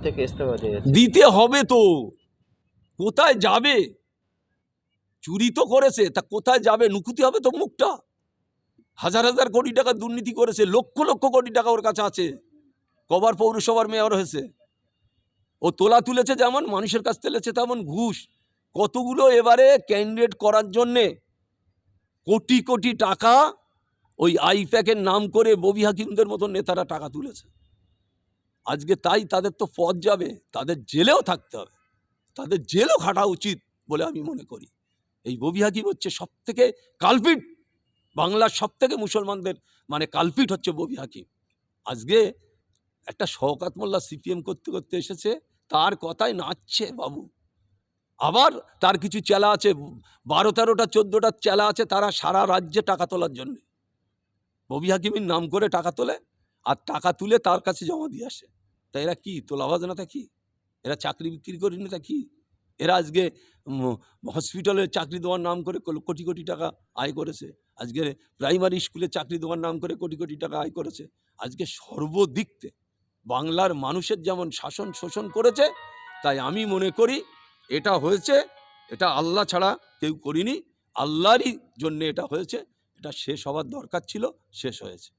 থেকে ইস্তফা দিয়েছে। দিতে হবে তো, কোথায় যাবে? চুরি তো করেছে, তা কোথায় যাবে? নুকুতি হবে তো মুখটা। হাজার হাজার কোটি টাকা দুর্নীতি করেছে, লক্ষ লক্ষ কোটি টাকা ওর কাছে আছে। কবার পৌরসভার মেয়র হয়েছে। ও তোলা তুলেছে যেমন, মানুষের কাছ তুলেছে তেমন ঘুষ। কতগুলো এবারে ক্যান্ডিডেট করার জন্যে কোটি কোটি টাকা ওই আইপ্যাকের নাম করে ববি হাকিমদের মতো নেতারা টাকা তুলেছে। আজকে তাই তাদের তো পথ যাবে, তাদের জেলেও থাকতে হবে, তাদের জেলও খাটা উচিত বলে আমি মনে করি। এই ববি হাকিম হচ্ছে সব থেকে কালপিট, বাংলার সব থেকে মুসলমানদের মানে কালপিট হচ্ছে ববি হাকিম। আজকে একটা শওকত মোল্লা সিপিএম করতে করতে এসেছে, তার কথায় নাচছে বাবু। আবার তার কিছু চেলা আছে, 12-13টা 14টা চেলা আছে, তারা সারা রাজ্যে টাকা তোলার জন্য ববি হাকিমের নাম করে টাকা তোলে, আর টাকা তুলে তার কাছে জমা দিয়ে আসে। তা এরা কি তোলাবাজ নেতা? কি এরা চাকরি বিক্রি করি নেতা? কি এরা আজকে হসপিটালে চাকরি দেওয়ার নাম করে কোটি কোটি টাকা আয় করেছে। আজকে প্রাইমারি স্কুলে চাকরি দেওয়ার নাম করে কোটি কোটি টাকা আয় করেছে। আজকে সর্বদিকতে বাংলার মানুষের যেমন শাসন শোষণ করেছে, তাই আমি মনে করি এটা হয়েছে, এটা আল্লাহ ছাড়া কেউ করিনি, আল্লাহরই জন্য এটা হয়েছে। এটা শেষ হওয়ার দরকার ছিল, শেষ হয়েছে।